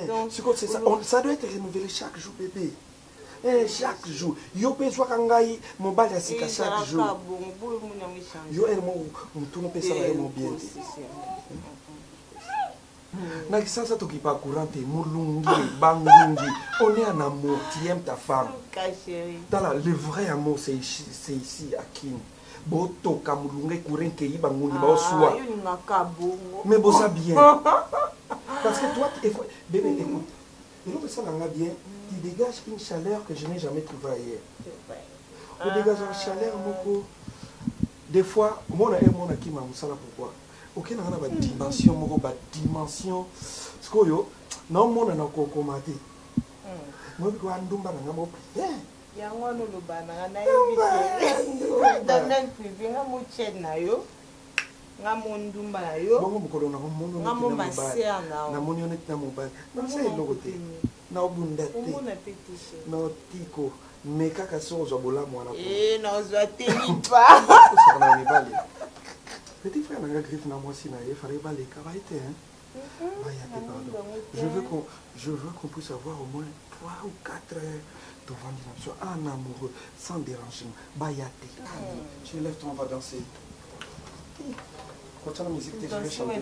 Donc, c'est ça. Ça doit être renouvelé chaque jour, bébé. Chaque jour. Yo pe soit kangai mobile asika chaque jour. Yo elle mon tourne pe ça va mon bien. Na kisasa tukipa courante mulungi bangungi on est en amour, tu aimes ta femme. Le vrai amour c'est ici à Kin. Boto kamulunge courant ke bangungi ba oswa. Mais bossa bien. Parce que toi bébé écoute. Et nous ça va bien. Tu dégages une chaleur que je n'ai jamais trouvée ailleurs. Tu dégages une chaleur, moko. Des fois, moi, je suis pourquoi? Ok, on a une dimension, une dimension. Ce que yo, non, moi, on a encore commenté. Moi, je suis un peu bien. Na obunda te na otiko me kaka so zo bola mwana ko na ozwate lipa na mibali petit frère na griffe na moi si na ye fallait baler kabaite hein je veux qu'on puisse avoir au moins 3 ou 4 heures devant l'inoption en amoureux sans dérangement bayate tu lèves toi on va danser quand tu as la musique tu vas chanter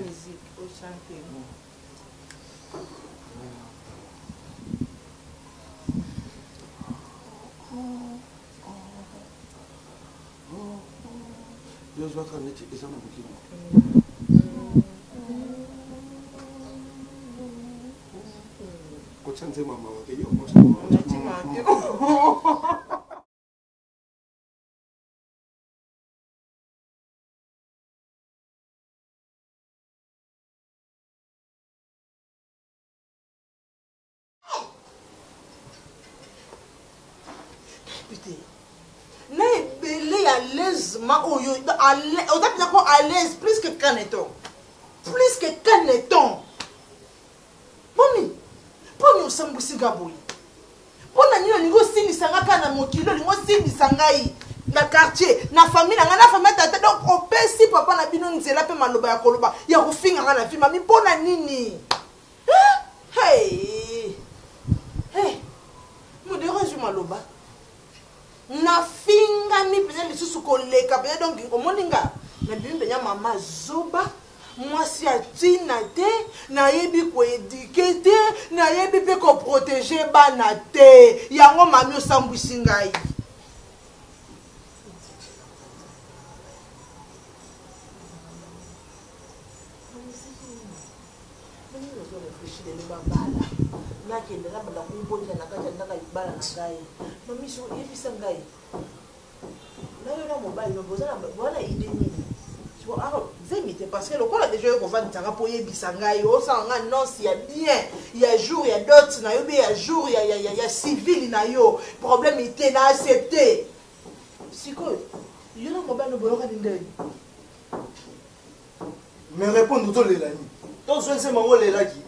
Dios va a traer leche, esa no me quiero. Cochan se mamá, que yo no sé. À l'aise plus que Caneton. Plus que Caneton. Boni. Boni osambusi gaboyi. Bona nino ningo sini sanga kana mokilo ningo sini sangai na quartier na famille na famille tata donc on pesi papa na bino nzela pe maloba ya koloba ya kofinga na fi mami bona nini. Hey. Hey. Mo dérange maloba. Na finga mi pena lisusu koleka pena donc omoninga na bimbe nya mama zoba mwasi atina te na yebi ko éduquer te na yebi pe ko protéger bana te yango mami osambwisi ngai parce que le quoi déjà qu'on va dire pour y bisangai au sang non s'il y a bien il y a jour il y a d'autres na yo il y a jour il y a civil na yo problème était na accepté si quoi il y a un mobile no boyoka ndeni mais répondre tout les lani ton soin c'est mango les laki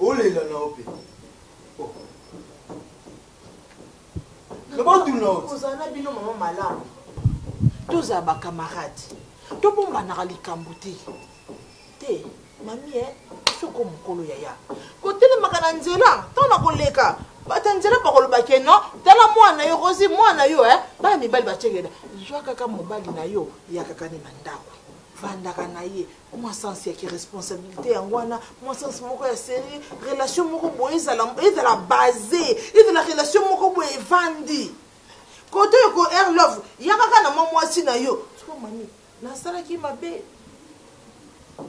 o les la na opé oh le bon tout non kozana bino maman malamu tous aba camarades to bomba na likambo te mami soko mokolo yaya kotele makana nzela tona koleka batanzela bakoloba ke no tala mwana yo kosi mwana yo ba mibali bachegeda jwa kaka mobali na yo ya kaka ni mandako vandaka na ye moi sens ya ki responsabilité yangwana moi sens moko ya série relation moko boye ezala basé ezala relation moko boye vandi koto ko air love ya kaka na mwasi na yo soko mami na sala ki mabe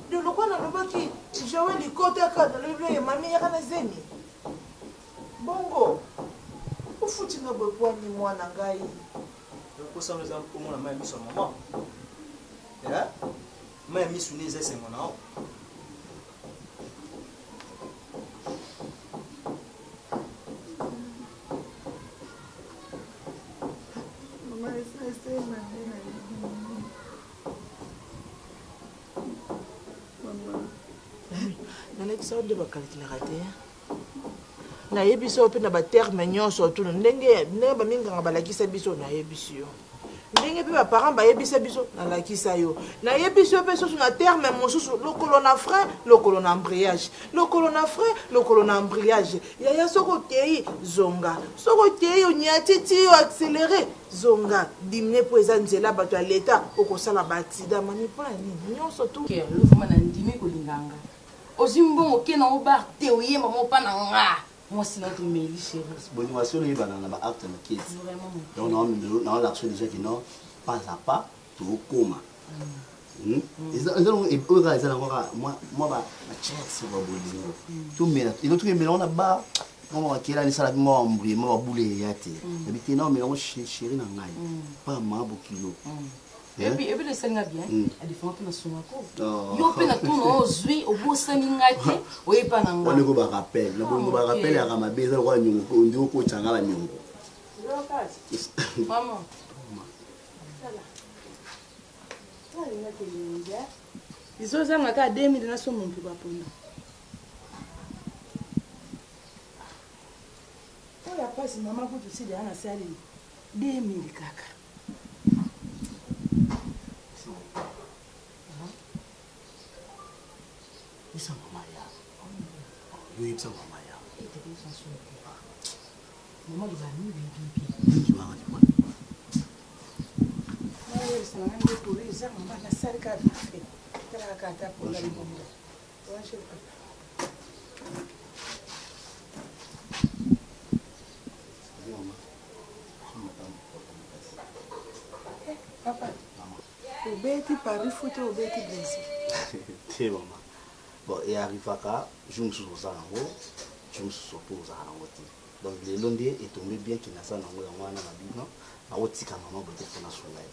de lokona lobaki jawe likota kana lobye mami ya kana zemi bongo ufuti na bwe ni mwana ngai ko sa nous ko mona mai miso maman mai miso ni zese mona Nalekisa de bakalkulate na yebiso pe na ba terme nyonso tu ndenge ba minganga balakisa biso na yebisio ndenge mpe baparent bayebisa biso nalakisa yo nayebisi yo mpe susu na terme mosusu lokolo na frein lokolo na embrayage lokolo na frein lokolo na embrayage yaya soki okei zonga soki okei onyatiti yo accéléré zonga dimine mpo eza nzela bato ya leta okosala baaccident mani mpona nini nyonso tu lofuma na ndimi kolinganga ozwi mbongo oke na obar te oyemba mopa na nga mwasi na tomeli chéri motivation oyebana na baacte na kiti donc na l'action déjà que non pas à pas tokoma oyoka eza nango kaka mwa bachese ba bolingo tomela elo tokemelango na ba mwa bakela nisala mwa bambrie mwa babule eya te yabi te na omelango chéri na ngai mpa maa bokilo Et puis le Seigneur bien, à différents temps sur ma cour. Yo pe na tourno ozui obosani ngate oyepa na nga. On ne va rappel, na bongo ba rappel ya kama beza kwa nyongo ndio ko changala nyongo. Maman. Izo zanga ka 2000 na so montu ba pona. Oya pasi mama ko tusidi ana sali 2000 kaka. Isa mama ya. Yo yipsa mama ya. Mama li ba ni bibi. Ngi mama di kwa. Na yo sana ngande polisi mama na sali ka bife. Kala ka ta po ngali bomba. Wanshe papa. Papa. Obeti Paris photo obeti blessé. Te mama. Bon, et arrivaka, je me suis posé en haut, je me suis posé en haut. Donc, le lundi est tombé bien qu'il n'a pas en haut, on a dit non, à haut, c'est quand même beauté pour la soirée.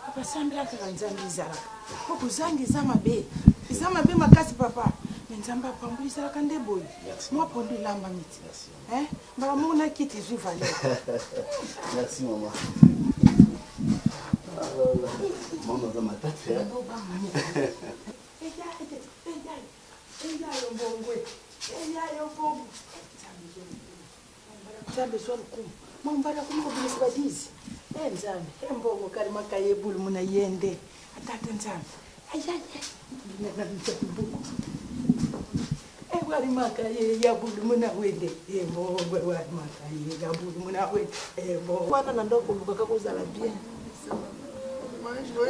papa sambela kaka nzambe ezalaka po kozanga eza mabe makasi papa me nzambe apambulisalaka nde boye mwa pondu elamba miti mbala moko na kiti ezwi valeur. Merci maman. Maman dans ma tête. Nzambe zwa lukumu mwambala kumukobulisa badizi nzambe embongo kali makaye bulu muna yende atata nzambe wali makaye ya bulu muna wende embongo wali makaye ya bulu muna wende embongo wana na ndoko lukaka kozala bien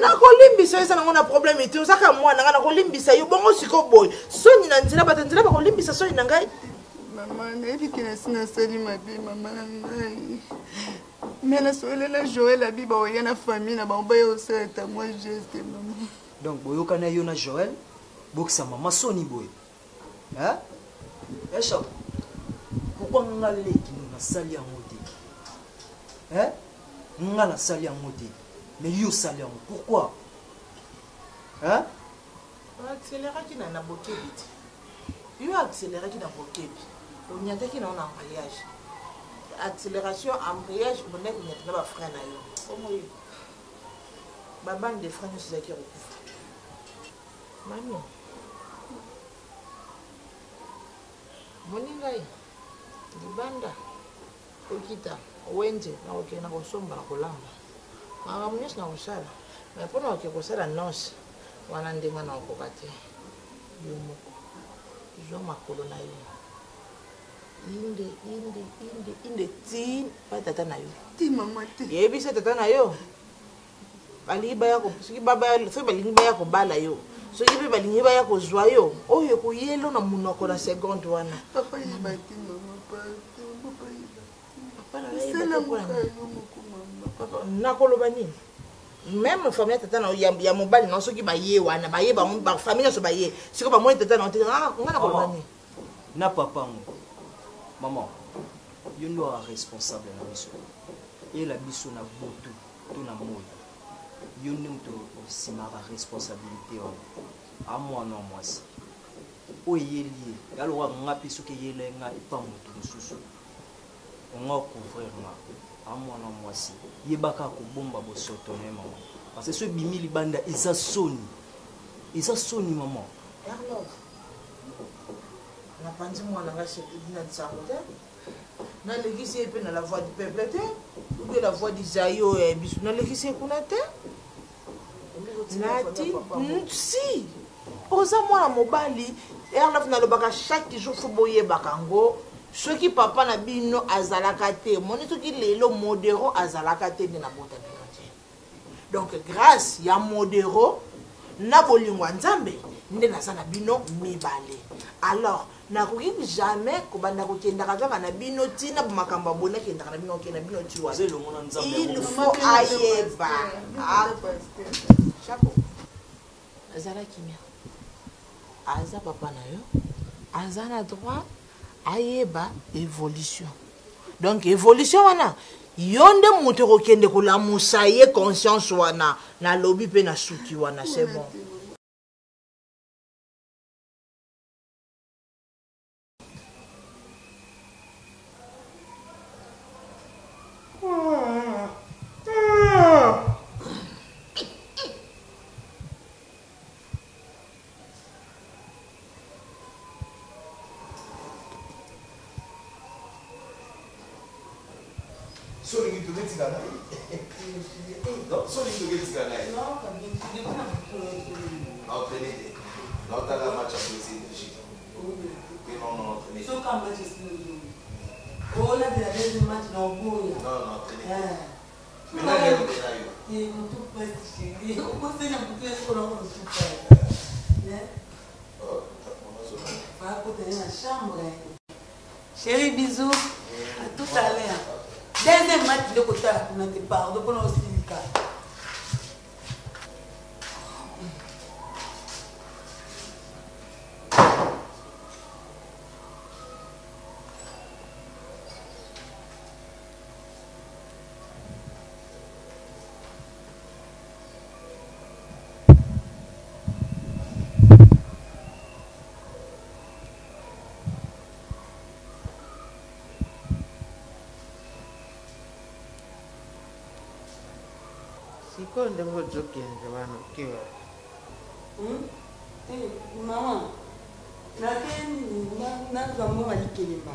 nakolimbisa eza nango na problème ete ozaka mwana nga nakolimbisa yo bongo siko boye soni na nzela bato nzela bakolimbisa soni na ngai. Maman, nayebi ke nasi nasali mabe mama na ngai me nasolela Joël abi baoya na famille na bango baya osalata mwa geste mama. Donc boyokana yo na Joël bokisa mama soni boye esha pourquoi nga leki nasali yango te nga nasali yango te mais yo osali yango pourquoi accéléraki na bokebi te yo accéléraki na bokebi onyataki na ona embrayage accélération embrayage bonaki onyata na bafrère na yo omoyo babande de frère nyonso ezalaki kokufa mami moni ngai libanda okita wenze nakokende na kosomba na kolamba makambo nyonso na kosala me mpona oke kosala nonse wana ndenge na okoka te yo moko zwa makolo na yo inde ti pa tata na yo ti mama te yebisa tata na yo balingi baya soki balingi baya kobala yo soki mpe balingi baya kozwa yo oyo koyelo na monoko na seconde wana papa yeba te mama nakoloba nini même famille ya tata na ya mobali na soki baye wana baye bafamille nyonso baye sikoyo bamoni tata na te nga nakoloba nini na papa ngo maman yo ndo a responsable na biso yela biso na botu to na moi yo nde moto osimaka responsabilité oyo amwana wa mwasi oyo eyeli ye yaloka nga mpe soki eyela nga epa moto mosusu onga ocouvrir nga amwana wa mwasi yebaka kobomba bosoto na ye mama parce que so ebimi libanda eza soni mama napanzi mwana nga na nsango te nalekisi ye mpe na la voix du peuple te oubien la voix d'Isaïo et biso nalekisi kuna te nati si oza mwana mobali erlaf nalobaka chaque jour fo boyebaka ngo soki papa na bino azalaka te moni soki lelo modero azalaka te nde na bota bino te donc grâce ya modero na bolingo ya nzambe nde naza na bino mibale alors nakoki jamais kobanda kokendaka kaka na bino ntina makambo ya boye nakendaka na bino okenda bino ti wana il faut ayeba chapo azala kimia aza papa na yo aza na droit ayeba évolution donc évolution wana yo nde moto kokende kolamusa ye conscience wana nalobi mpe na suki wana c'est bon Chérie, bisous. À tout à l'heure. Deuxième match de côté, on a des parts. Donc, on a aussi le cas. Konde mojokenge bana kiwa mama nazambonga likelemba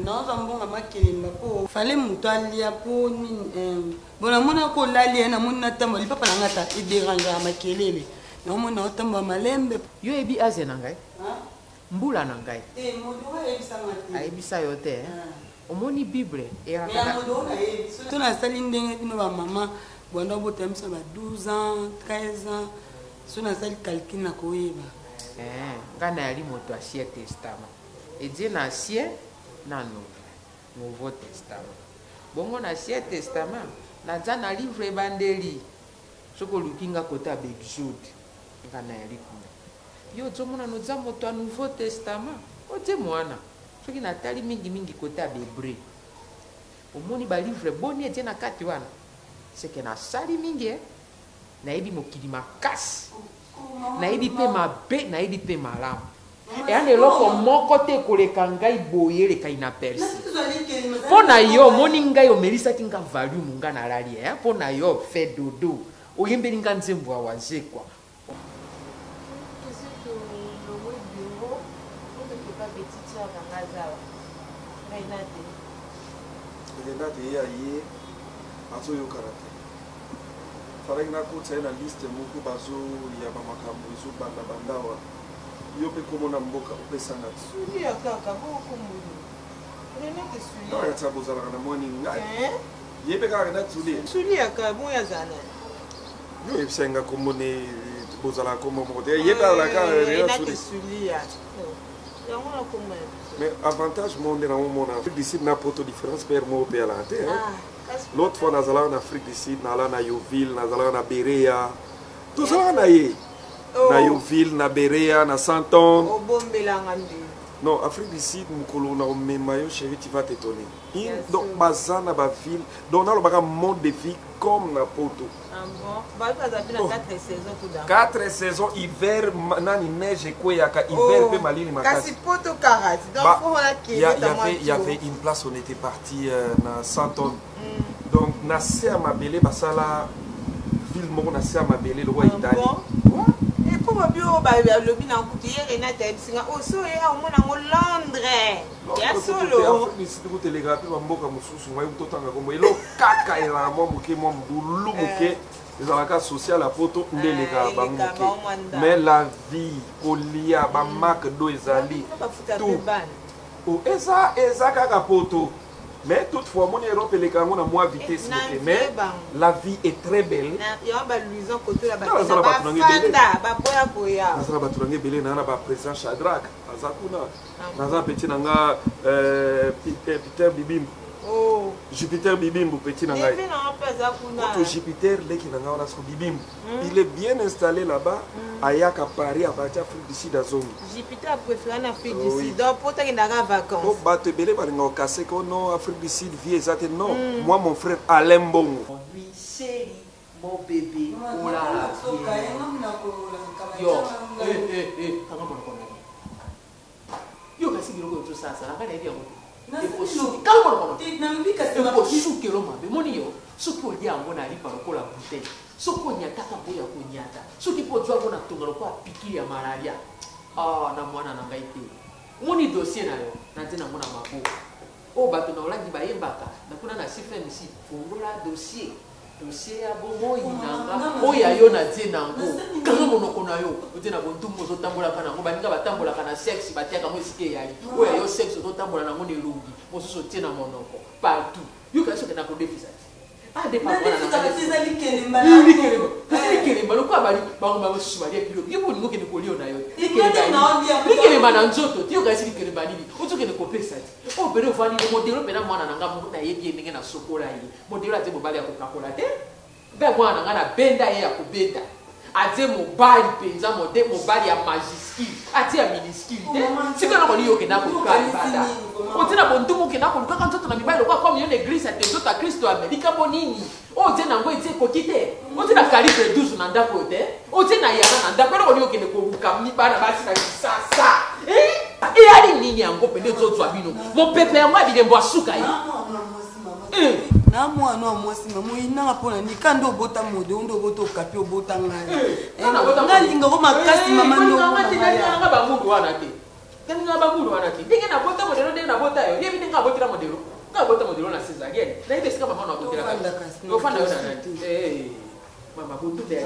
nazambonga makelemba po fale moto alia po nini bona mona ko lalia na mona tamba lipapa na ngata ederanga makelele na mona otamba malembe yo ebi aze na ngai mbula na ngai moto ayebisa ngate ayebisa yo te omoni bible eraka moto na yebisa to na sali ndenge bino ba mama bonda botamisa ba 12 ans 13 ans sona sali calcul na koyeba ngana yali moto ancien testament edie na ancien na nouveau testament bongo na ancien testament naza na livre ebandeli soko lukinga kota bexode ngana yali kuna yo ozomona noza moto ya nouveau testament otie mwana soki natali mingimingi kota bebreu omoni balivre boni edie na kati wana seke nasali mingi nayebi mokili makasi nayebi mpe mabe nayebi mpe malamu eya na eloko moko te koleka ngai boye elekai na persi mpo na yo omoni ngai omelisaki nga valumu nga nalali mpo na yo fe dodo oyembeli nga nzembo awa zekwa azoyokana te falaki nakota ye na liste moko bazo ya bamakambo ezobanda bandawa yo mpe komona mboka opesanga ti bozalaka na mwani ngai ye mpe kaka na tulie yo ebisangi nga komone bozalaka kombo moko te ye mpe alaka mais avantage mo nde namomona afrique du sud na poto différence mpe mo mpe alaka te l'autre fois nazalaka na Afrique du Sud nala na Yoville nazalaka na Berea tozalaka na ye na Yoville na Berea na Santon non Afrique du Sud mokolo na omema yo chérie tu vas t'étonner donc baza na baville donc nalobaka monde de vie comme na poto 4 saisons hiver nani neige ekweyaka hiver mpe malili makasi il y avait une place on était parti na Santon donc na se ya mabele basala ville moko na se ya mabele lokwa Italie Comment bio le bin en coutu hier Renata Ebsinga oso ya au mona ngo Londres. Ya solo. Ni si tu telegraphie ba mboka mususu ngai mutotanga kombo elo kaka ela mo muke mo mbulu muke ezalaka social à poto ndeleka ba muke. Mais la vie kolia ba marque do ezali tout. O eza kaka poto. Mais toutefois, mon Europe est quand même moins vitesse. Mais la vie est très belle. Il y a un luisant côté là-bas. Il y a un président Shadrach. Il y a un petit Peter Bibim. Jupiter Bibim, petit nanga. Jupiter, il est bien installé là-bas. Ayak à Paris, à partir d'Afrique du Sud à Zone. Jupiter préféré en Afrique du Sud. Donc, pour t'aller en vacances. Oh, bah, te belé par une cassé qu'on a Afrique du Sud, vie exactement. Non. Moi, mon frère Alain Bongo. Oui, chérie, mon bébé. Oh là là. Yo, yo, qu'est-ce qu'il y a tout ça? Ça n'a rien à dire. dossier ya bomo inanga oya yo na dienango kanga monoko na yo otena bontumbo zo tambola kana ngo baninga batambola kana sexe batiaka mo sike yali oya yo sexe zo tambola nango ne lungi mosusu tiena monoko partout yo kaso kana ko defisa ah de pas voilà na tizali kelemba lo kwa bali bango ba suba ya kilo yo boningo ke ne kolio na yo kelemba na nzoto tiyo kasi kelemba nini otuke ne kopesa ti o bere vani le modelo pena mwana nanga mo na yebi ndenge na sokola yi modelo ate mobali ya kokakola te be mwana nanga na benda ye ya kobenda ate mobali penza mobali ya majiski ate ya miniski te sikana ko ni yo ke na kokala otina bondumu ke na ko kaka nzoto na mibali kwa comme yo na église ate nzoto ya Kristo Amerika bonini o te na ngo ete kokite o te na calibre 12 na ndako te o te na yana na ndako ko ni yo ke ne ko buka mibana basi na sasa et ali nini yango pende nzoto abino mon pepe yango abilembo asuka yi na mwana wa mwasi mamo inanga pona nikando bota mode ndo boto kapi obota ngani ngalinga ko makasi mama ndo nga ba mundu wana te nga ba mundu wana te dinga na bota modelo dinga na bota yo yebi dinga botira modelo nga bota modelo na césarienne na ibe sika mama na botira ka no fana yo na mama buntu de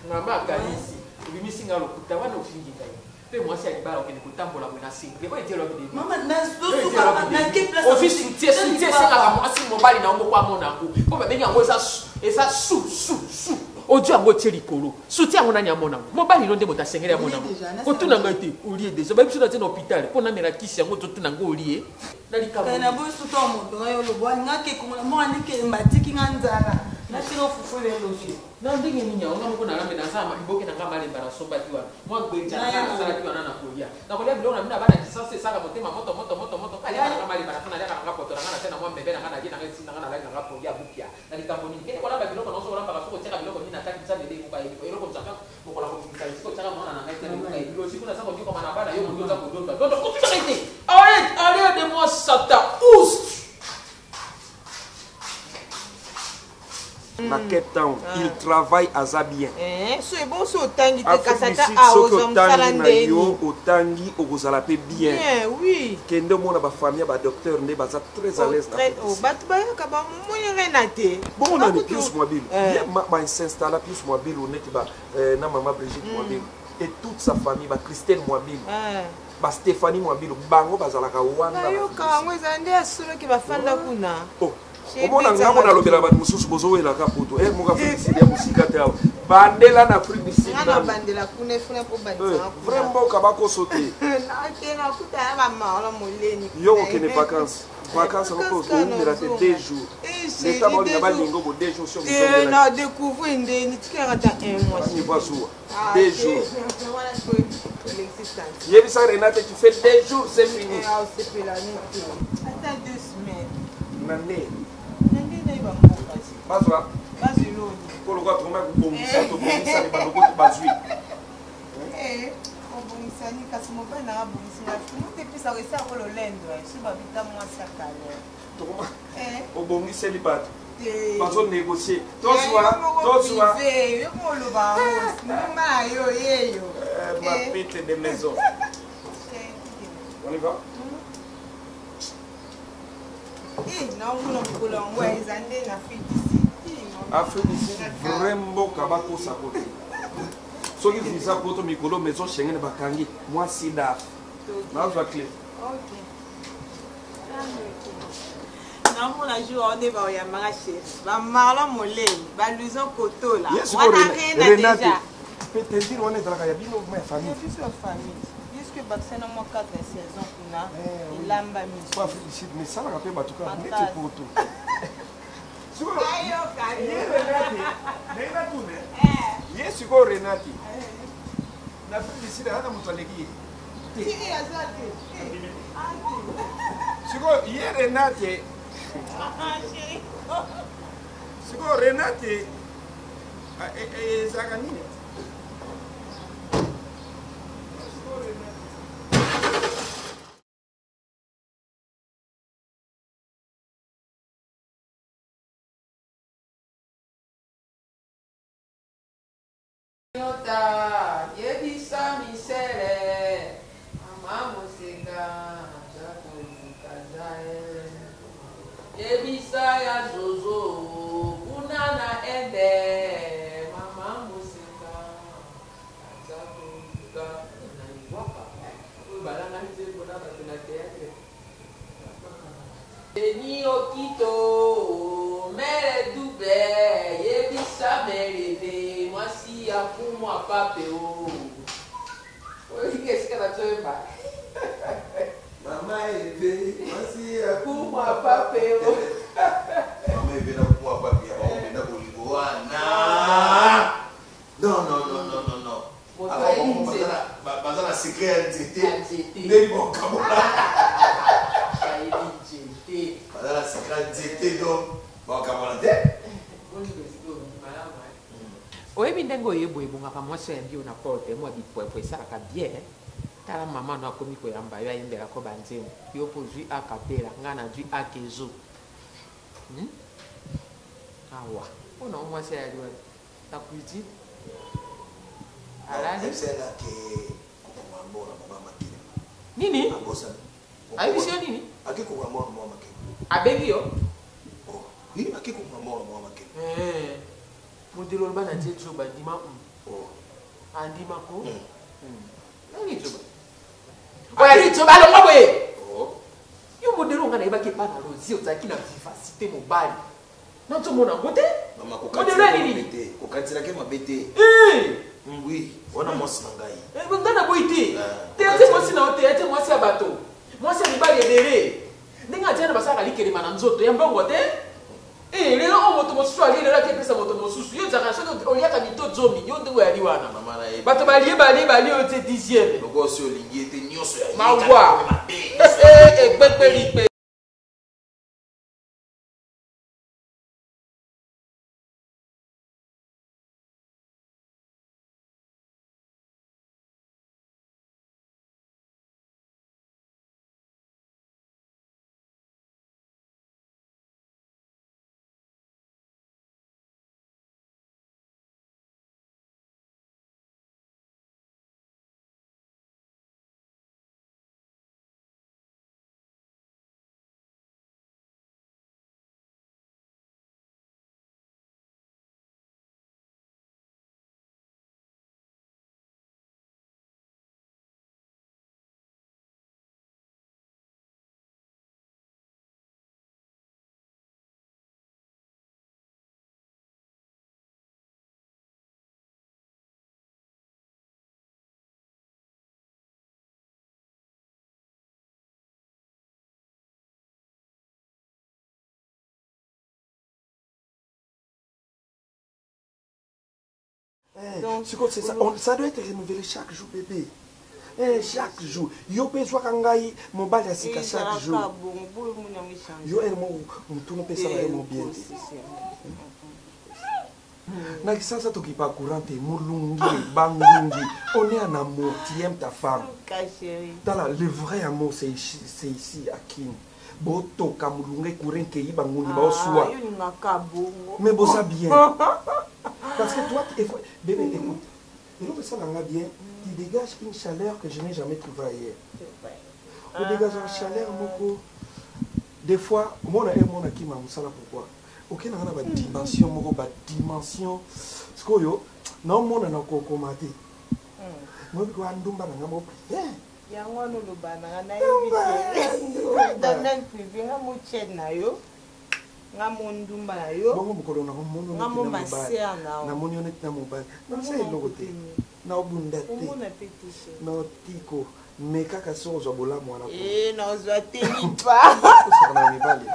mama kanisi bimisinga lokuta wana ofingi kai pe mwasi alibala okende kotambola mwana single ko etelo bide mama na ke place office soutien saka mwasi mobali na ngo kwa mona ngo ko ba benga ngo esa su odio ngo tielikolo soutien ngo nanya mona mobali no ndemo ta sengela mona ko tuna ngati olie déjà ba biso na tena hôpital ko na mera kisi ngo tuna ngo olie na likabo na bo su to mo yo lo bwa ngake ko mo anike mbatiki nganzala na tiro fufule lo shi na ndenge ni nyawo ngamu kuna lambe na sama iboke na ngama lemba na somba tiwa mwa gbenja na sala tiwa na kulia na kulia bilona mina bana kisasa saka motema moto kali na ngama lemba na fana ya na ngapoto na ngana tena mwa mbebe na ngana jina ngasi na ngana la na kulia bupya na likambo ni kile kwa lamba biloko na so lamba ka soko cheka biloko ni nataki tsane de kuba hiyo iloko mchaka mokola ko kitali siko chaka mwana na ngaita ni kuba bilo siku na sako jiko mana bana yo ndio za kudonda dondo kufikite arrête de moi sata oust na Cape Town, il travaille à Zabien. C'est bon, c'est autangi te kasata a ozom salande ni. Autangi ozalape bien. Oui. Kende mona ba famille ba docteur ne ba très à l'aise. Bat ba ka ba mo renate. Bon on a des pièces mobile. Ma s'installe pièce mobile honnête ba na maman Brigitte mobile et toute sa famille ba Christelle mobile. Ba Stéphanie mobile bango bazalaka wana. Yo ka ngo zande asuro ki ba fanda kuna. Omona ngamo na lobela ba mususu bozowela ka poto moka féliciter ya musika te awo bandela na Afrique du Sud na bandela kuna funa po bandela vraiment ka ba ko sauter na tena kuta ba mala moleni yo okene vacances no pose une rate 2 jours c'est ta moli ba lingo bo 2 jours sur muso na découvrir ndeni tikara ta 1 mois ni pas sour 2 jours Yebisa Renate tu fais 2 jours c'est fini c'est plus la nuit attends 2 semaines nane Bazwa. Bazilo. Pour quoi trouver un bon sato bon ça les baloko tu bazui. Bon ça ni kasi mo ba na bon ça. Nous te plus ça ko lo lendo. Si ba bita mo sakale. Toma. Au bon c'est libat. bazo négocier tozwa ma pite de maison. On y va? Afrique d'ici vraiment kabako sakote. Soki visa poto mikolo maison Schengen bakangi moi sida. Na va clé. OK. Non pour la journée on va y marcher. Ba marla molé, ba luison koto là. On a rien déjà. Peut-être dire on est dans la bino ma famille. Je suis famille. Puisque vaccin na moi 4 saisons kuna ilamba mi. Pas Afrique d'ici mais ça va rappeler batuka net poto. Ayo Yes, you go Renati. Na Afrique d'ici hana mtu aleki. Siko ye Renati. Siko Renati. Zaka nini? Yota, yebisa misere, mama musika, chako kazae. Yebisa ya zozo, kunana ende, mama musika, chako ka na iwaka. Ubalanga hizi kuna batuna teatre. Eni okito, mere dube, yebisa mereve. Mwasi ya kumwa pape o. Oike sikana toemba. Mama eve, mwasi ya kumwa pape o. Mama eve na kumwa pape ya baomenda koligoana. Non. Bazana secret ya nzete. Ndeli bokabola. Bazana secret ya nzete donc bokabola te. Oyebi ndenge oyebo ebongaka mwasi ya mbio na porte mwa bipwepwe esalaka bien tala mama no akomi koyamba yo ayembelako banzembo yo mpo zwi akapela ngai na zwi akezo awa mpona o mwasi ayali wana nakuiti alali nini ayebisi yo nini abengi yo modelo loba na tie tso bandima andima ko nani tso oya ni tso balonga boye yo modelo nga na yebaki epa na lozi ozalaki na vivacité mobali na nzomona ngo te modelo ya nini kokantisaki mabe te oui wana mwasi na ngai nga na boyi te te ate mwasi na yo te ate mwasi ya bato mwasi ya mibali ebele ndenge atia na basalaka likelema na nzoto ya mbongo te lelo o moto mosusu ali lelo akepesa moto mosusu yo nzaka soki oliaka mito zomi yo ndenge oyali wana bato balie oyo te 10e lokosi olingi ete nyonso ya mawa ekpekpelipe Ça doit être renouvelé chaque jour, bébé. Chaque jour. Yo pe zwa kangai mobile ya sika chaque jour. Yo el mo mutuno pesa ba mo bien. Na kisasa tokipa courante mulungi bangungi. On est en amour, tu aimes ta femme. Dans le vrai amour c'est ici à Kin. boto kamulunga courir que iba ngundi ba osua yo ni ngakabongo mais bossa bien parce que toi bébé écoute et l'autre ça l'a bien tu dégages une chaleur que je n'ai jamais trouvée ailleurs tu dégages une chaleur moko des fois moi on a qui m'a ça pourquoi OK na na ba dimension moko ba dimension skoyo non mon na ko komate moi ko andumba na ngamo yango no lobana na yo domaine privé nga mochene na yo nga mondumba na yo bongo mokolo na mono nga mo maser na na moni onet na mobile na sai lokote na obunda te omona pétiche na tiko mais kaka so zo bola mwana ko na zo ateni pa ça na mibali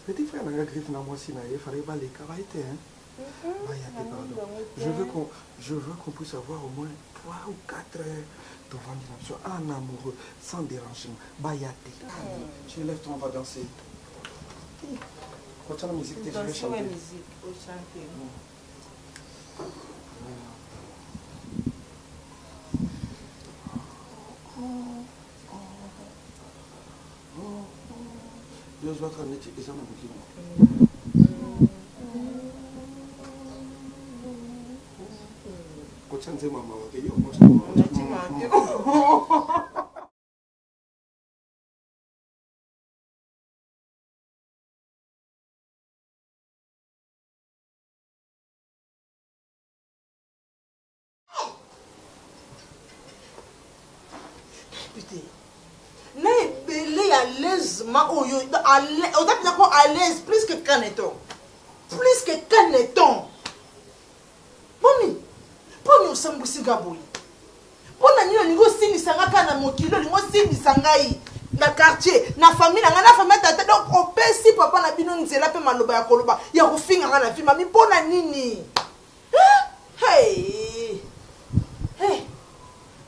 petit frère na griffe na moi si na ye fallait baler ka va été hein je veux qu'on puisse avoir au moins 3 ou 4 heures devant l'innovation, un amoureux, sans dérangement. Bayate. Tu lèves toi, on va danser. Quand tu as la musique, tu vas chanter. La musique, au chanter. Dieu va te mettre et ça m'a bouclé. Kochante mama wake yo putain na ebele à l'aise ma oyo à l'aise plus que caneton mami poni osambwisi nga boye mpona nini olingi osimbisa nga kaka na mokili olingi osimbisa ngai na quartier na famille na ngai na famille tata donc opesi papa na bino nzela mpe maloba ya koloba ya kofinga nga na vi mami mpona nini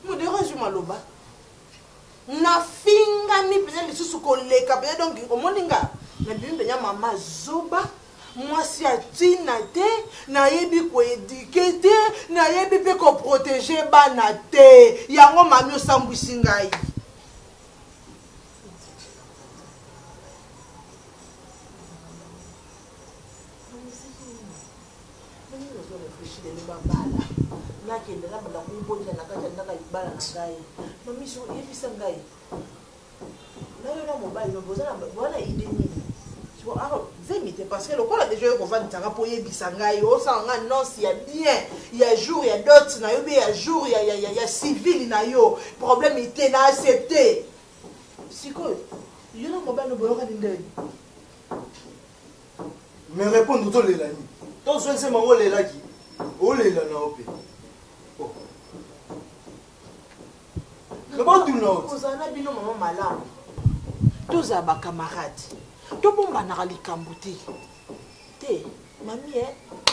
modereju maloba nafingami mpenza lisusu koleka mpenza donc omoni nga na bimi mpenza mama zoba mwasi atina te nayebi koedike te nayebi mpe koprotege bana te yango mami osambwisi ngai nakende nabanda kombonela na kati ya ndaka libala na ngai mamiso oyebisa ngai nayo na mobali bozana ide nini zemite parce que lokola déjà yo kovandisanga mpo oyebisa ngai osala nga nonse ya bien ya jour ya dot na yo mpe ya jour ya civile na yo problème ete na accepte sikoyo yo na mobali nobolokani ndeni mais répondre tolela nini tozwelise mango olelaki olela na yo mpe kozala na bino mama malamu tozala bacamarade tobombanaka likambo te mami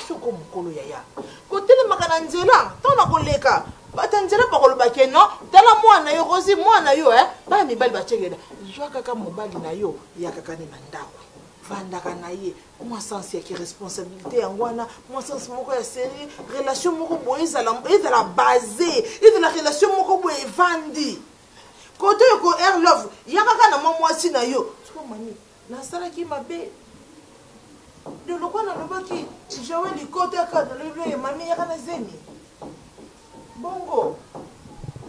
soko mokolo yaya kotelemaka na nzela ntango na koleka bata nzela bakolobake no tala mwana yo rosi mwana yo bana mibali bacengela zwa kaka mobali na yo yakaka ne na ndako vandaka na ye mwa sense yaki responsabilité yango wana mwa sense moko ya série relation moko boye ezala base ezala relation moko boye evandi kote yo ko air love yakaka na mwa mwasi na yo soko mami nasalaki mabe de lokwa nalobaki jawe likote aka nalobi mami yaka na zemi bongo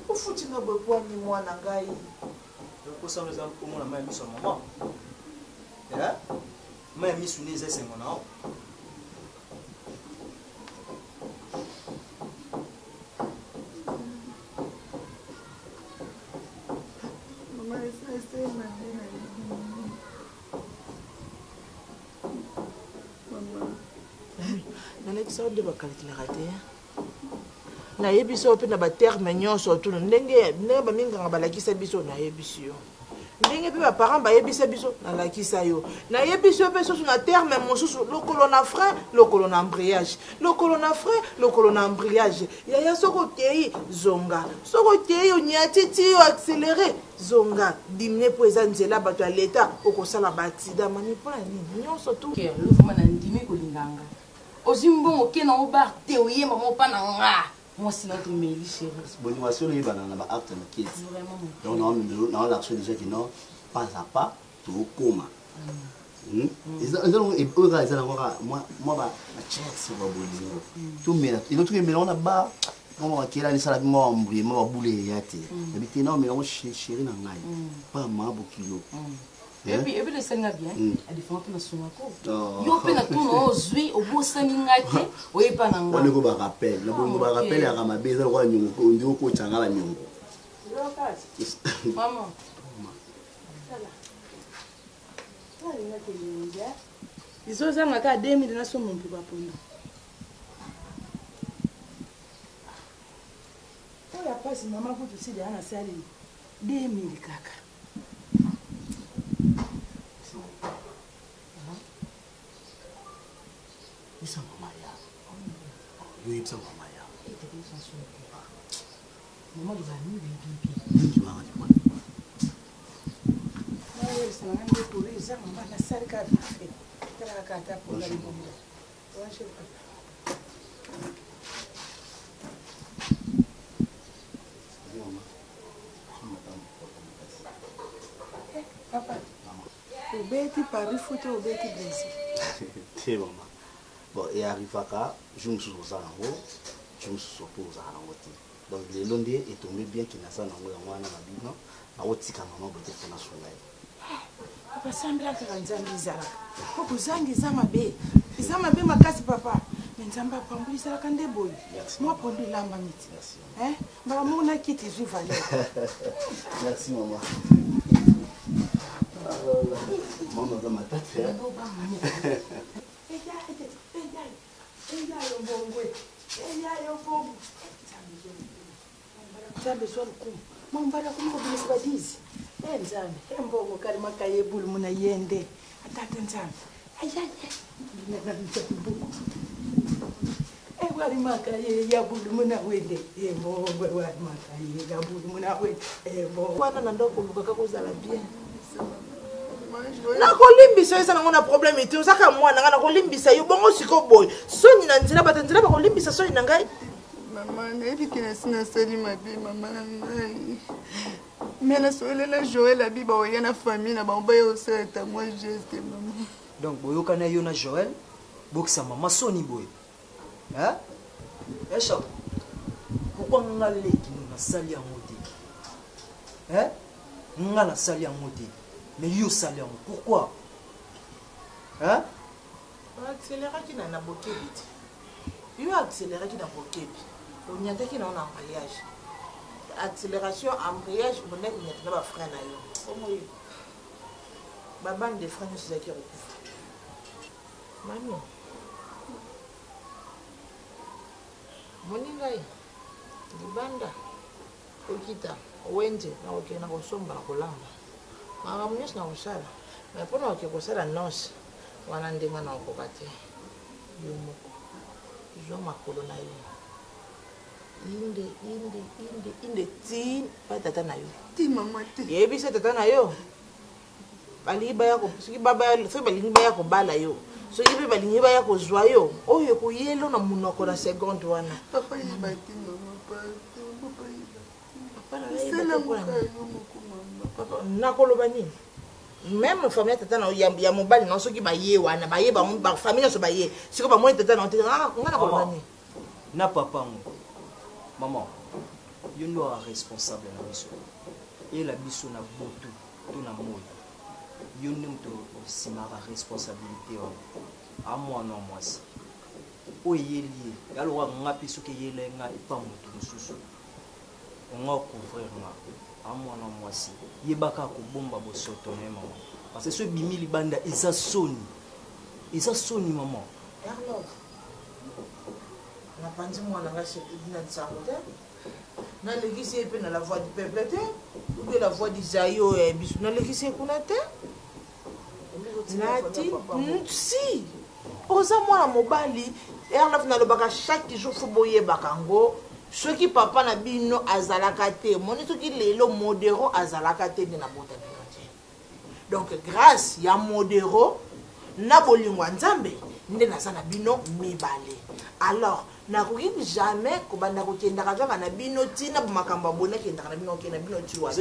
ofutinga bwepwani mwana ngai kosameza komona mai miso ya mama mai ya miso nde eza esengo na o nalekisa ode bakalitilaka te nayebi so mpe na baterme nyonso tuna ndenge baminganga balakisa biso nayebisi yo ndenge mpe baparent bayebisa biso nalakisa yo nayebisi yo mpe susu na terme mosusu lokolo na frein lokolo na embrayage lokolo na frein lokolo na embrayage yaya soki okei zonga soki okei oniatiti yo accéléré zonga dimine mpo eza nzela bato ya leta okosala baaccident mami mpona nini nyonso tu lofuma na ndimi kolinganga ozwi mbongo oke na obar te oyemba mopa na nga mwasi na tomeli chéri boniwasi oyo oyebana na baacte na kiti donc naolakso déjà que non pas à pas to koma ezala moi ba chance ba bolingo to mena ilo to mena ona ba mama kila ni sala mo mbri mo bule yate habité na mena mo chéri na ngai pas ma bokilo Et puis le Seigneur bien, elle défend na sumako. Yo pe na tuno ozwi obosani ngate, oyepa na ngwa. On ne ba rappel, na bongo ba rappel ya ma beza kwa nyongo ndio ko changala nyongo. Maman. Izo zanga ka 2000 na somo mpi bapondo. Oya pasi mama kutu sidi ana sali 2000 kaka. Isa mama ya. Yo ipsa mama ya. Mama di bani bibi. Ngi mama di kwa. Na wewe sana ndio tuliza mama na sali ka bibi. Kala kata kwa ngalibo. Wanshe papa. Obeti Paris foot obeti Brésil. C'est maman. Bon, et arrivera, je me suis posé en haut, je me suis posé en haut. Donc, le lundi est tombé bien qu'il n'a pas en haut, on a un non, à haut, si maman peut être dans son live. Papa, sambla karanzambi zala. Poko zangi zama be. Zama be makasi papa. Nzamba pambu zala kande boy. Moi pondu lamba miti. Merci. Hein? Ba mona kiti zu valeur. Merci maman. Maman dans ma tête. Nzambe swali kum. Mambara kumko bilisibadizi. Nzambe, mbongo kali makaye bulu muna yende. Atata nzambe. Ayaye. Wali makaye ya bulu muna wende. Mbongo wali makaye ya bulu muna wende. Mbongo. Wana na ndoko lukaka kozala bien. Na kolimbisa esa na ngona problem ete osaka mwana ngana kolimbisa yo bongo siko boy. Soni na nzira batanzira ba kolimbisa soni na ngai. Mama, nebi kina sina sali mabi mama na ngai. Mena soele la Joël abiba oyana famille na bamba yo seta moi geste mama. Donc boyoka na yo na Joël, bokisa mama soni boy. Hein? Esha. Pourquoi ngala leki na sali ya moti? Hein? Ngala sali ya moti. Mais yo sali ya moti. Pourquoi? Hein? Accéléré qui na bokebi. Yo accéléré qui na bokebi. On y a qui na en mariage. Accélération embrayage on est qu'on a pas frère na yo. Comment yo? Baban de frère nous c'est qui recouvre. Mami. Moningai. Libanda. Okita. Wenje na okena kosomba na kolamba. Mama mnyesha na usala. Mais pour nous que ça la noce. Wana ndenga na okokate. Yo moko. Jo makolo na yo. Inde tin pa tata na yo. Ti mama ti. Yebi se tata na yo. Bali ba yako, soki baba so bali ba yako bala yo. Soki be bali ba yako zwa yo. Oyo ko yelo na munoko na seconde wana. Papa yibati mama papa. Papa na yeba papa na koloba nini? Même famille tata na ya mobali na soki ba ye wana, ba ye ba famille so ba ye. Siko ba mo tata na tata ngana koloba nini? Na papa mo. Maman, yo ndo responsable na biso. Et la biso na botu, to na moyo. Yo ndo simara responsabilité wa. A moi non moi. O yeli, yalo wa ngapi soki yele nga ipa mutu mususu. Nga couvrir nga. A moi non moi si. Yebaka ko bomba bo soto na maman. Parce que ce bimi libanda isa soni. Isa soni maman. Alors na panzi mwana nga na tsangote na legisi pe na la voix du peuple te ou que la voix d'Isaïo et bisu na legisi kuna te nati si oza mwana mobali erlaf na lobaka chaque jour fo boye bakango soki papa na bino azalaka te moni soki lelo modéro azalaka te na bota te donc grâce ya modéro na bolingo nzambe nde naza na bino mibale. Alors nakoki jamais kobanda kokendaka kaka na bino tina makambo ya boni akendaka na bino okenda bino ti wana.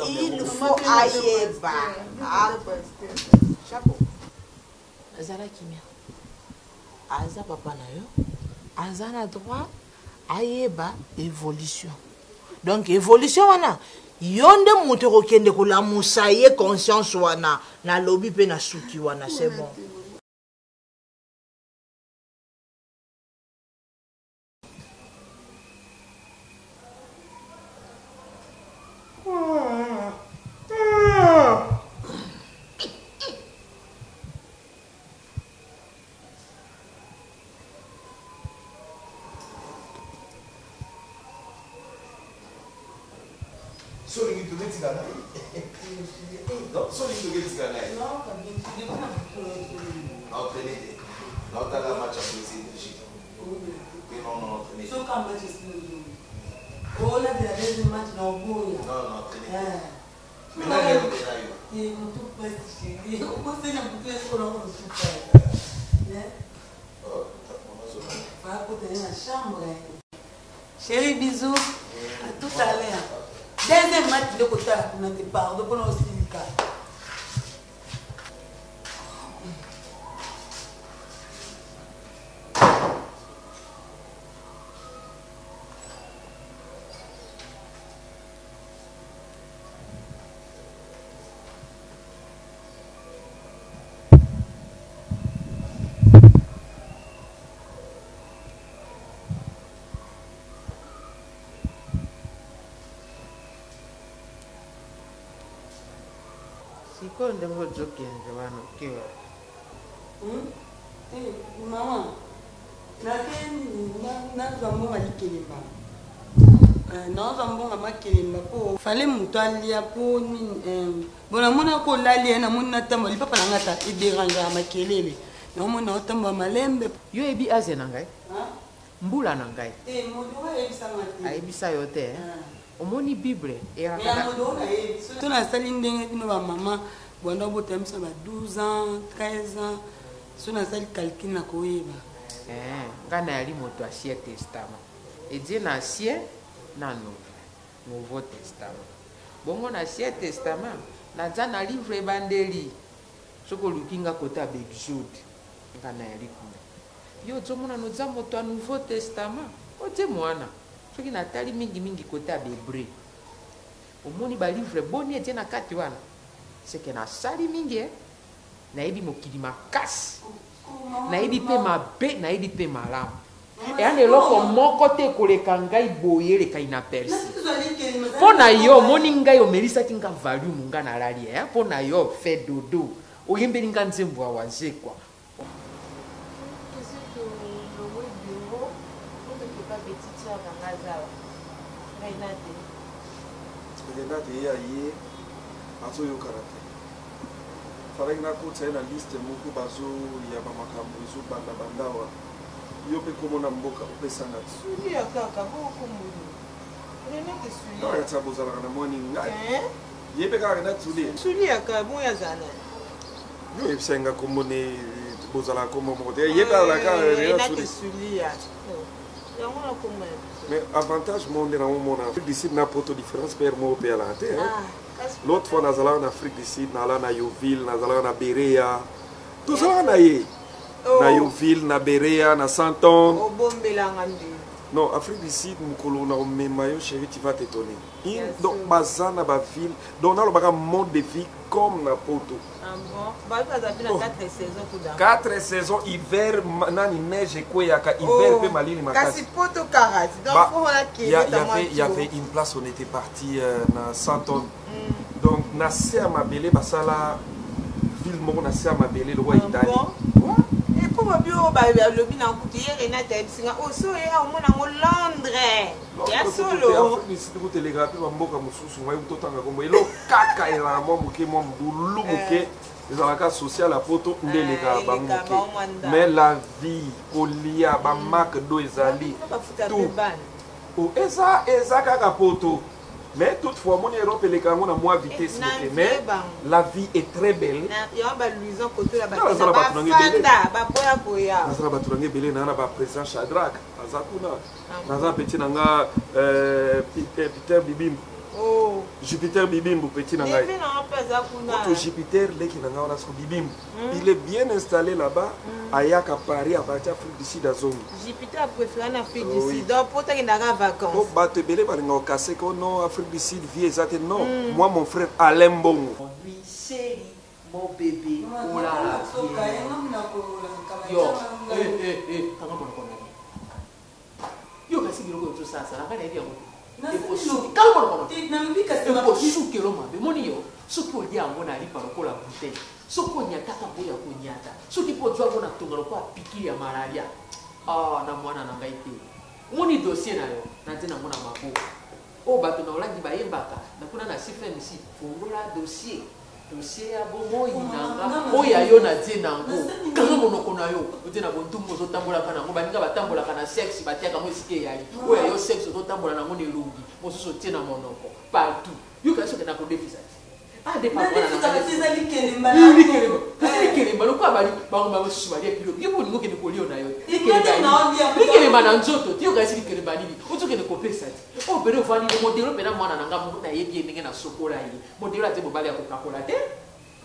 Il faut ayeba. Chapeau. Azala kimia. Aza papa na yo. Aza na droit ayeba évolution. Donc évolution wana yonde moto kokende kolamusa ye conscience wana na lobi pe na suki wana c'est bon. Chérie, bisous. À tout à l'heure. Deuxième match de côté, on a des parts. Donc on a aussi le cas. Sikonde ngojokende wano kiwa. Mama, nakeni nazambo malikelemba. Nazambo ngamakelemba po. Fale mutu alia po nini bona mona ko lalia na mona tamba li papa ngata idéranga makelele. Na mona tamba malembe. Yo ebi aze na ngai? Mbula na ngai. Modu wa ebisa ngati. Aibisa yo te. Omoni Bible era kana. Tuna sali ndenge bino ba mama bwana botamisa ba 12 ans, 13 ans. Suna sali calcul na koyeba. Ngana yali moto Ancien Testament. Et Dieu na Ancien na Nouveau Testament. Bongo na Ancien Testament na na livre bandeli. Soko lukinga kota Exode. Ngana yali kuna. Yo zomona no za moto Nouveau Testament. Ote mwana. Soki natali mingi kota Hébreu. Omoni ba livre boni ete na kati wana. C'est que na sali mingi na ebi mokili makasi. Na ebi pe mabe, na ebi pe malamu. E ane loko moko te koleka ngai boye leka inaperci. Pona yo moni ngai omelisaki nga volume nga na lali ya. Pona yo fe dodo. Oyembeli nga nzembo wa waze kwa. Renate ya ye azo yo karate. Faraki na kota na liste moko bazo ya ba makambo zo banda bandawa. Yo pe komona mboka opesanga. Suli ya kaka boko mudu. Renate suli. Ka ya tsaboza na mwani ngai. Ye pe ka Renate suli. Suli ya ka mo ya zana. Yo esenga komone bozala komo mode. Ye ka la ka Renate suli ya. Mais avantage monde dans mon monde Afrique du Sud n'a pas de différence per moi pe la terre. L'autre fois nazala en Afrique du Sud nala na Yoville, nazala na Berea. Tout ça na ye. Na Yoville, na Berea, na Santon. O bombela ngandi. Non, Afrique du Sud mukolo na omemayo chérie tu vas t'étonner. Donc bazana ba ville, donc na lo baka mode de vie comme na Poto. Ah bon, ba za pina 4 saisons kuda. 4 saisons hiver nani neige kweyaka hiver pe malini makasi. Kasi Poto karate. Donc faut la qui il y avait une place on était parti na Santon. Donc na ser mabele basala ville moko na ser mabele le roi Italie. Et pour bio ba lobi na nkuti Renate bisinga oso ya omona ngo Londres. Ya solo. Ni siku telegraphie ba mboka mususu ngai utotanga kombo elo kaka ela mo muke mo mbulu muke ezalaka social à Poto ndelega ba muke. Mais la vie kolia ba marque do ezali tout. O eza kaka Poto. Mais toutefois, mon Europe et les Cameroun ont moins vitesse. Mais la vie est très belle. Il y a un président Shadrach, petit Peter Bibim. Oh, Jupiter Bibimbo, petit Nangaï. Jupiter, il est bien installé là-bas, à Yaka Paris, à partir de l'Afrique du Sud. Jupiter a préféré l'Afrique du Sud, donc pour qu'il n'aura pas vacances. Oh, bah, tu es bien cassé que non, Afrique du Sud, vie exactement. Non, moi, mon frère Alain Bongo. Oui, chérie, mon bébé, oh là là. Yo, yo, qu'est-ce que tu as ça? Ça n'a pas été dossier ya bomo inanga oya yo na tie nango kanga monoko na yo otie na bontumbo ozotambola kana ngo baninga batambola kana sexe batiaka mo sike yali oya yo sexe ozotambola nango ne lungi mosusu otie na monoko partout yo kasi ke na ko defisa ah de papa na na tisa likelemba likelemba lokwa bali bango ba mosusu bali epilo yo boningo ke ne kolio na yo likelemba na nzoto yo kasi likelemba nini ozoke ne kopesa o bere vani le modelo pena mwana nanga mu na yebi ndenge na sokola yi modelo ate mobali ya kokakola te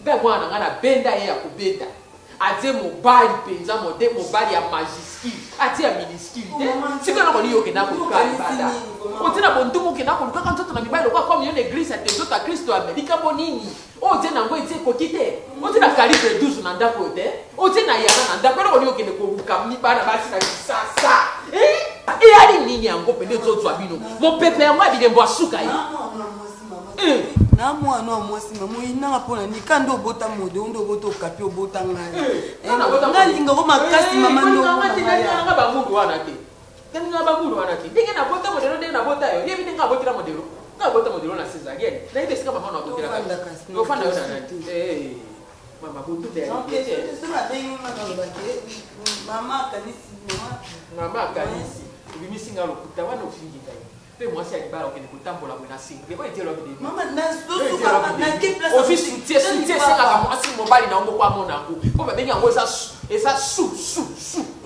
be mwana nanga na benda ye ya kobenda ate mobali penza mobali ya magiski ate ya miniski te sika na koni yo ke na kokali bada ote na bontumu ke na koluka kan toto na mibali kwa comme yo l'église ate toto Kristo Amerika bonini ote na ngo ite kokite ote na calibre 12 na ndako te ote na yana na ndako koni yo ke ne kobuka mibana basi na sasa et ali nini yango pende zozwa bino mon pepe yango abilembo asuka yi na mwana mwasi mama inanga pona nikando bota mode ndo bota okapi obota ngai ngalinga ko makasi mama ndo nga ba mundu wana te nga ba mundu wana te ndenge na bota modelo ndenge na bota yo yebi ndenge abotira modelo nga bota modelo na césarienne na ibe sika mama na botira ka no fanda yo na mama buntu de mama kanisi bimisinga lokuta wana ofingika pe mwasi alibala okende kotambola bwe na single bo etelo bide mama na ke place office tie seka mwasi mobali na ngo kwa monango ko ba bengi ngo esa su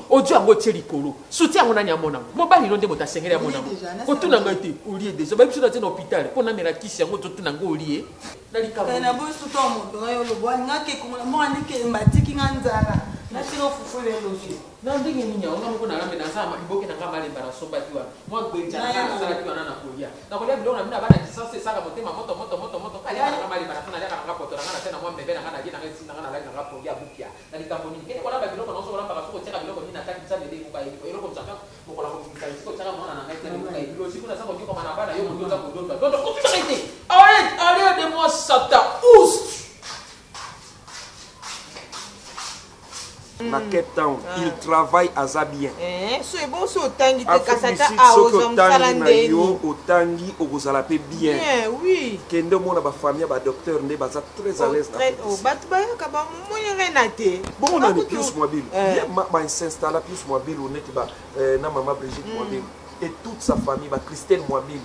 ojo yango tie likolo suti yango nani amona mobali no nde mota sengere ya monango otuna ngati olie déjà ba biso na tena hôpital pona mera kisi yango totuna ngo olie na likabo na bo suto mondo yo lo bwa ngake ko mo andike mbatiki nganzala na tino fufu le loji na ndenge ninya onga moko na lambe na zama iboke na ngama lemba na somba tiwa mwa gwenja na sala tiwa na kolia na kolia bilona mina bana distance saka motema moto kali na ngama lemba na funa ya na poto na tena mwa mbebe na ngana jina ngesi na ngana la na kolia bupia na likambo nini kile kola ba biloko na so kola ba soko teka biloko nini nataki tsane de kuba ile ko tsaka mokola ko tsaka siko tsaka mwana na ngati na kuba ile siku na sako jiko mana bana yo ndo za kudonda dondo kutsaka arrête de moi sata oust Na Cape Town, il travaille à Zabien. So est bon, so tangi te kasata a ozom salande. Otangi ozalape bien. Oui. Kende mona ba famille ba docteur nde baza très à l'aise. Oh, batu ba ka ba moyo renate. Bon on a des pièces mobiles. Bien ma s'installer pièces mobiles honnête ba na maman Brigitte mobile et toute sa famille ba Christelle mobile.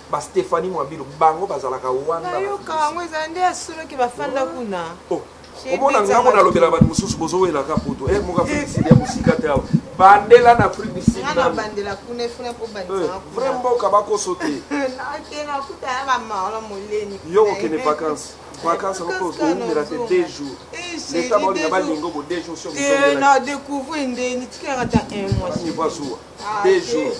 Ba Stéphanie mobile bango bazalaka wana. Yo ka ngweza nde asuro ki bafanda kuna. Omona ngamo na lobela ba mususu bozowela ka poto moka féliciter ya musika te awa bandela na Afrique du Sud na bandela kuna funa po bandela vraiment ka bako sauter na tena kuta ba maola moleni yo okene vacances on peut se rater 2 jours l'état ba na balingo bo 2 jours sur na découvrir ndeni tikanga ta 1 mois ni pas 2 jours